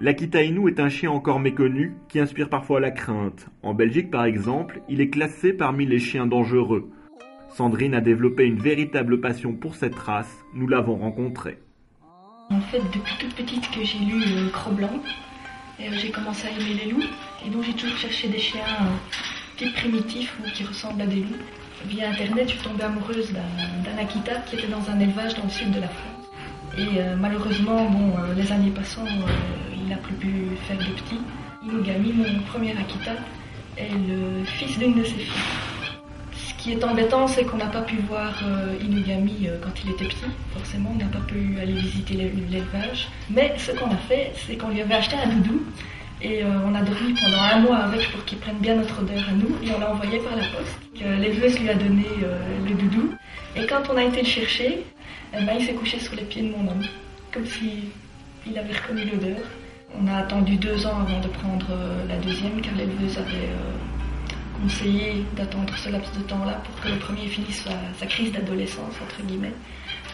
L'Akita Inu est un chien encore méconnu qui inspire parfois la crainte. En Belgique par exemple, il est classé parmi les chiens dangereux. Sandrine a développé une véritable passion pour cette race, nous l'avons rencontrée. En fait, depuis toute petite que j'ai lu Cro-Blanc, j'ai commencé à aimer les loups. Et donc j'ai toujours cherché des chiens type primitifs ou qui ressemblent à des loups. Via internet, je suis tombée amoureuse d'un Akita qui était dans un élevage dans le sud de la France. Et malheureusement, les années passant, il n'a plus pu faire de petits. Inugami, mon premier Akita, est le fils d'une de ses filles. Ce qui est embêtant, c'est qu'on n'a pas pu voir Inugami quand il était petit. Forcément, on n'a pas pu aller visiter l'élevage. Mais ce qu'on a fait, c'est qu'on lui avait acheté un doudou. Et on a dormi pendant un mois avec pour qu'il prenne bien notre odeur à nous. Et on l'a envoyé par la poste. L'éleveuse lui a donné le doudou. Et quand on a été le chercher, il s'est couché sur les pieds de mon homme. Comme s'il avait reconnu l'odeur. On a attendu 2 ans avant de prendre la deuxième, car l'éleveuse avait conseillé d'attendre ce laps de temps-là pour que le premier finisse sa crise d'adolescence, entre guillemets,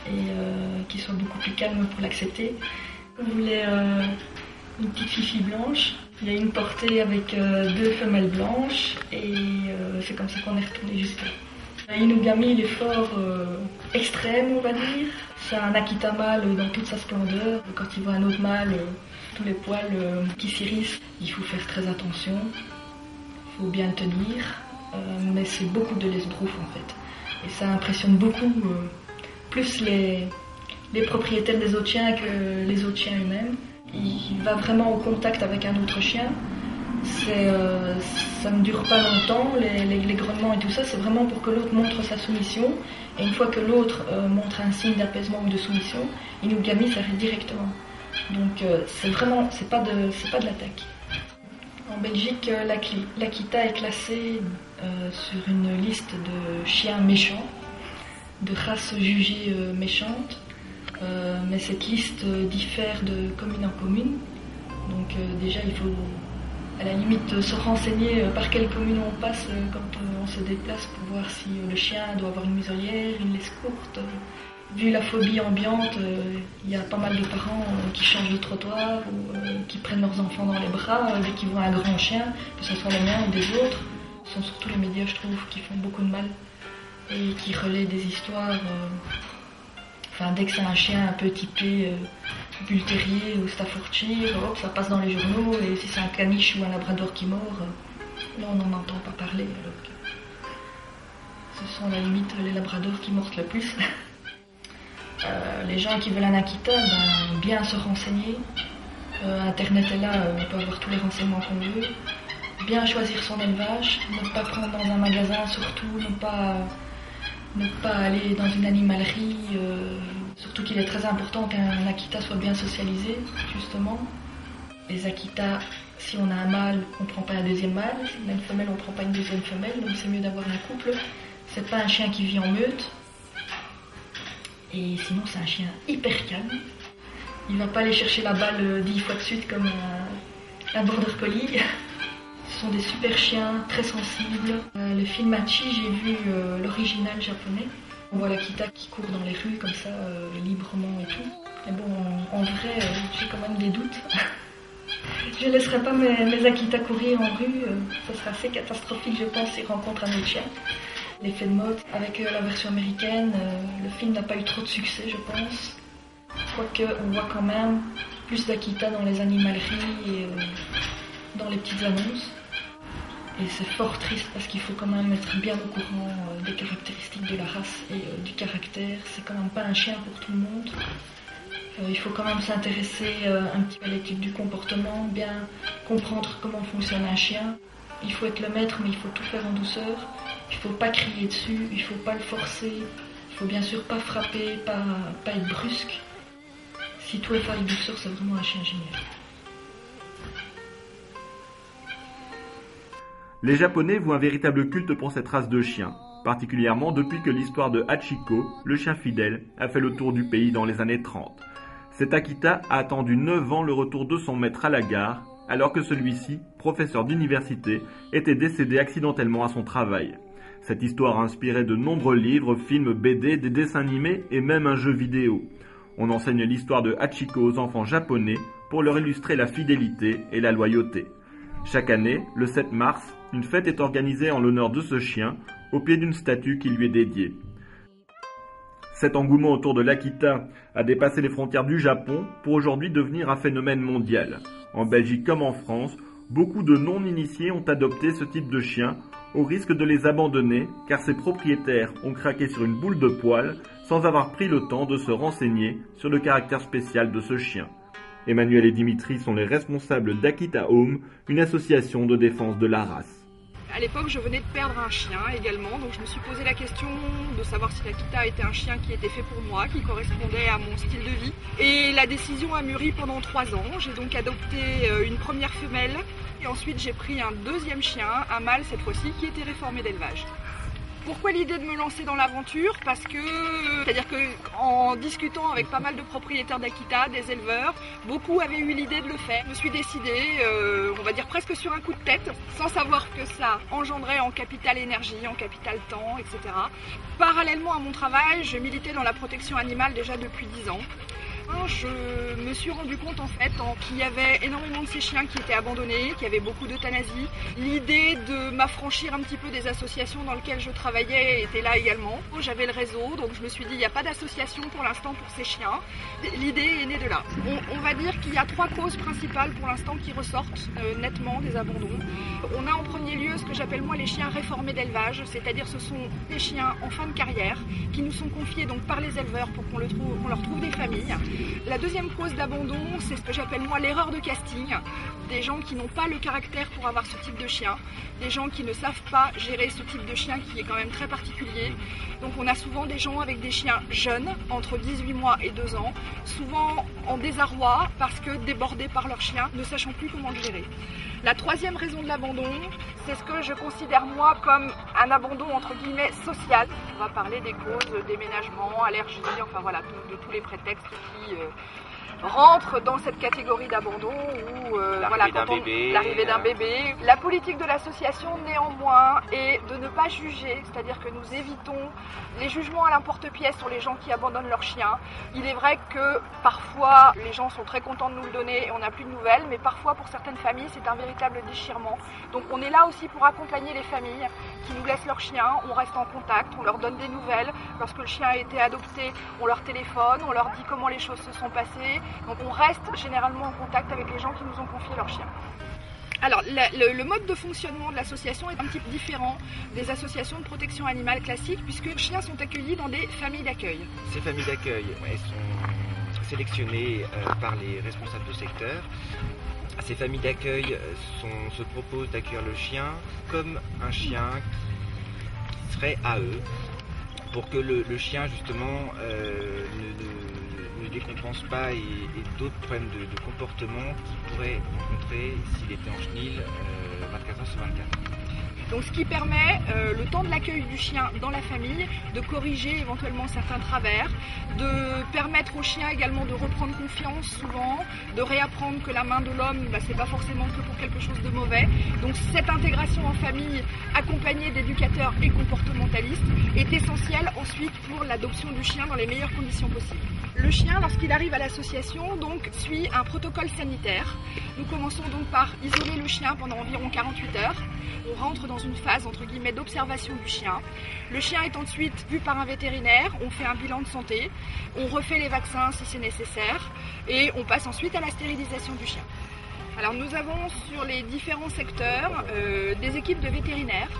et qu'il soit beaucoup plus calme pour l'accepter. On voulait une petite fifi blanche. Il y a une portée avec 2 femelles blanches, et c'est comme ça qu'on est retourné jusqu'à là. Inugami, il est fort extrême, on va dire. C'est un Akita mâle dans toute sa splendeur. Quand il voit un autre mâle, tous les poils qui s'irrissent, il faut faire très attention. Il faut bien le tenir, mais c'est beaucoup de l'esbrouf en fait. Et ça impressionne beaucoup plus les propriétaires des autres chiens que les autres chiens eux-mêmes. Il va vraiment au contact avec un autre chien. Ça ne dure pas longtemps, les grognements et tout ça, c'est vraiment pour que l'autre montre sa soumission. Et une fois que l'autre montre un signe d'apaisement ou de soumission, Inugami s'arrête directement. Donc c'est pas de l'attaque. En Belgique, l'Akita est classé sur une liste de chiens méchants, de races jugées méchantes. Mais cette liste diffère de commune en commune. Donc déjà, il faut à la limite se renseigner par quelle commune on passe quand on se déplace pour voir si le chien doit avoir une muselière, une laisse courte. Vu la phobie ambiante, il y a pas mal de parents qui changent de trottoir ou qui prennent leurs enfants dans les bras dès qu'ils voient un grand chien, que ce soit les miens ou des autres. Ce sont surtout les médias, je trouve, qui font beaucoup de mal et qui relaient des histoires. Dès que c'est un chien un peu typé Bull Terrier ou Staffordshire, hop, ça passe dans les journaux. Et si c'est un caniche ou un labrador qui mord, là on n'en entend pas parler. Alors que ce sont à la limite les labradors qui mordent le plus. Les gens qui veulent un Akita, bien se renseigner. Internet est là, on peut avoir tous les renseignements qu'on veut. Bien choisir son élevage, ne pas prendre dans un magasin surtout, ne pas aller dans une animalerie, surtout qu'il est très important qu'un Akita soit bien socialisé, justement. Les Akita, si on a un mâle, on ne prend pas un deuxième mâle, si on a une femelle, on ne prend pas une deuxième femelle, donc c'est mieux d'avoir un couple. C'est pas un chien qui vit en meute, et sinon c'est un chien hyper calme. Il va pas aller chercher la balle 10 fois de suite comme un border collie. Ce sont des super chiens, très sensibles. Le film Hachi, j'ai vu l'original japonais. On voit l'Akita qui court dans les rues comme ça, librement et tout. Mais bon, en vrai, j'ai quand même des doutes. Je ne laisserai pas mes Akita courir en rue. Ça sera assez catastrophique, je pense, s'ils rencontrent un autre chien. L'effet de mode, avec la version américaine, le film n'a pas eu trop de succès, je pense. Quoique, on voit quand même plus d'Akita dans les animaleries et dans les petites annonces. Et c'est fort triste parce qu'il faut quand même être bien au courant des caractéristiques de la race et du caractère. C'est quand même pas un chien pour tout le monde. Il faut quand même s'intéresser un petit peu à l'étude du comportement, bien comprendre comment fonctionne un chien. Il faut être le maître, mais il faut tout faire en douceur. Il faut pas crier dessus, il faut pas le forcer. Il faut bien sûr pas frapper, pas être brusque. Si tout est fait avec douceur, c'est vraiment un chien génial. Les Japonais vouent un véritable culte pour cette race de chiens, particulièrement depuis que l'histoire de Hachiko, le chien fidèle, a fait le tour du pays dans les années 30. Cet Akita a attendu 9 ans le retour de son maître à la gare, alors que celui-ci, professeur d'université, était décédé accidentellement à son travail. Cette histoire a inspiré de nombreux livres, films, BD, des dessins animés et même un jeu vidéo. On enseigne l'histoire de Hachiko aux enfants japonais pour leur illustrer la fidélité et la loyauté. Chaque année, le 7 mars, une fête est organisée en l'honneur de ce chien, au pied d'une statue qui lui est dédiée. Cet engouement autour de l'Akita a dépassé les frontières du Japon pour aujourd'hui devenir un phénomène mondial. En Belgique comme en France, beaucoup de non-initiés ont adopté ce type de chien au risque de les abandonner car ses propriétaires ont craqué sur une boule de poil sans avoir pris le temps de se renseigner sur le caractère spécial de ce chien. Emmanuel et Dimitri sont les responsables d'Akita Home, une association de défense de la race. À l'époque, je venais de perdre un chien également, donc je me suis posé la question de savoir si l'Akita était un chien qui était fait pour moi, qui correspondait à mon style de vie. Et la décision a mûri pendant 3 ans. J'ai donc adopté une première femelle et ensuite j'ai pris un deuxième chien, un mâle cette fois-ci, qui était réformé d'élevage. Pourquoi l'idée de me lancer dans l'aventure? C'est-à-dire qu'en discutant avec pas mal de propriétaires d'Akita, des éleveurs, beaucoup avaient eu l'idée de le faire. Je me suis décidée, on va dire presque sur un coup de tête, sans savoir que ça engendrait en capital énergie, en capital temps, etc. Parallèlement à mon travail, je militais dans la protection animale déjà depuis 10 ans. Je me suis rendu compte en fait qu'il y avait énormément de ces chiens qui étaient abandonnés, qu'il y avait beaucoup d'euthanasie. L'idée de m'affranchir un petit peu des associations dans lesquelles je travaillais était là également. J'avais le réseau, donc je me suis dit il n'y a pas d'association pour l'instant pour ces chiens. L'idée est née de là. On va dire qu'il y a 3 causes principales pour l'instant qui ressortent nettement des abandons. On a en premier lieu ce que j'appelle moi les chiens réformés d'élevage, c'est-à-dire ce sont des chiens en fin de carrière qui nous sont confiés donc par les éleveurs pour qu'on leur trouve des familles. La deuxième cause d'abandon, c'est ce que j'appelle moi l'erreur de casting. Des gens qui n'ont pas le caractère pour avoir ce type de chien, des gens qui ne savent pas gérer ce type de chien qui est quand même très particulier. Donc on a souvent des gens avec des chiens jeunes, entre 18 mois et 2 ans, souvent en désarroi parce que débordés par leur chien, ne sachant plus comment le gérer. La troisième raison de l'abandon, c'est ce que je considère moi comme un abandon entre guillemets social. On va parler des causes, déménagement, allergie, enfin voilà, de tous les prétextes qui rentrent dans cette catégorie d'abandon où l'arrivée d'un bébé. La politique de l'association néanmoins est de ne pas juger, c'est-à-dire que nous évitons les jugements à l'emporte-pièce sur les gens qui abandonnent leurs chiens. Il est vrai que parfois les gens sont très contents de nous le donner et on n'a plus de nouvelles, mais parfois pour certaines familles c'est un véritable déchirement. Donc on est là aussi pour accompagner les familles qui nous laissent leurs chiens, on reste en contact, on leur donne des nouvelles. Lorsque le chien a été adopté, on leur téléphone, on leur dit comment les choses se sont passées. Donc on reste généralement en contact avec les gens qui nous ont confié leurs chiens. Alors le mode de fonctionnement de l'association est un petit peu différent des associations de protection animale classiques puisque les chiens sont accueillis dans des familles d'accueil. Ces familles d'accueil sont sélectionnées par les responsables de secteur. Ces familles d'accueil se proposent d'accueillir le chien comme un chien qui serait à eux pour que le chien justement ne décompense pas et d'autres problèmes de comportement qu'il pourrait rencontrer s'il était en chenil 24 heures sur 24. Donc ce qui permet, le temps de l'accueil du chien dans la famille, de corriger éventuellement certains travers, de permettre au chien également de reprendre confiance souvent, de réapprendre que la main de l'homme, c'est pas forcément que pour quelque chose de mauvais. Donc cette intégration en famille, accompagnée d'éducateurs et comportementalistes, est essentielle ensuite pour l'adoption du chien dans les meilleures conditions possibles. Le chien, lorsqu'il arrive à l'association, donc suit un protocole sanitaire. Nous commençons donc par isoler le chien pendant environ 48 heures. On rentre dans une phase entre guillemets d'observation du chien. Le chien est ensuite vu par un vétérinaire, on fait un bilan de santé, on refait les vaccins si c'est nécessaire et on passe ensuite à la stérilisation du chien. Alors nous avons sur les différents secteurs des équipes de vétérinaires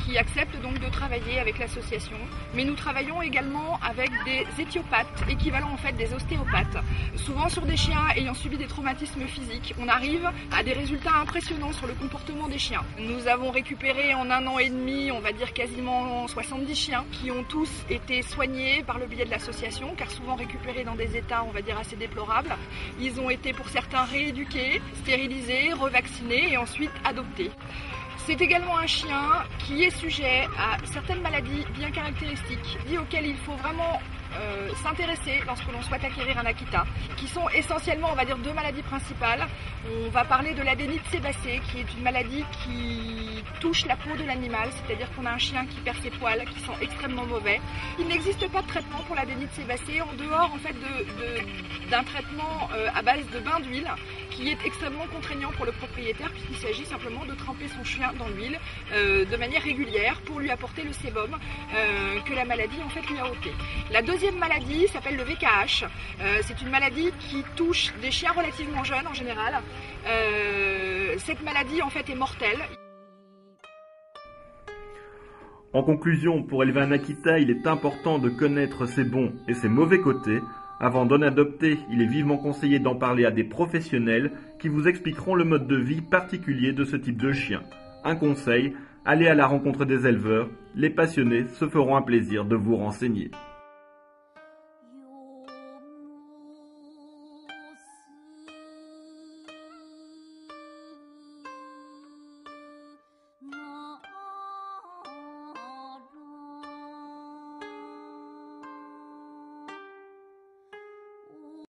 qui acceptent donc de travailler avec l'association. Mais nous travaillons également avec des éthiopathes, équivalents en fait des ostéopathes. Souvent sur des chiens ayant subi des traumatismes physiques, on arrive à des résultats impressionnants sur le comportement des chiens. Nous avons récupéré en 1 an et demi, on va dire quasiment 70 chiens qui ont tous été soignés par le biais de l'association, car souvent récupérés dans des états, on va dire, assez déplorables. Ils ont été pour certains rééduqués, stérilisés, revaccinés et ensuite adoptés. C'est également un chien qui est sujet à certaines maladies bien caractéristiques, auxquelles il faut vraiment s'intéresser lorsque l'on souhaite acquérir un Akita, qui sont essentiellement, on va dire, deux maladies principales. On va parler de l'adénite sébacée, qui est une maladie qui touche la peau de l'animal, c'est-à-dire qu'on a un chien qui perd ses poils, qui sont extrêmement mauvais. Il n'existe pas de traitement pour l'adénite sébacée, en dehors en fait d'un traitement à base de bain d'huile, qui est extrêmement contraignant pour le propriétaire, puisqu'il s'agit simplement de tremper son chien dans l'huile de manière régulière pour lui apporter le sébum que la maladie en fait lui a ôté. La deuxième maladie s'appelle le VKH. C'est une maladie qui touche des chiens relativement jeunes en général. Cette maladie en fait est mortelle. En conclusion, pour élever un Akita, il est important de connaître ses bons et ses mauvais côtés. Avant d'en adopter, il est vivement conseillé d'en parler à des professionnels qui vous expliqueront le mode de vie particulier de ce type de chien. Un conseil, allez à la rencontre des éleveurs, les passionnés se feront un plaisir de vous renseigner.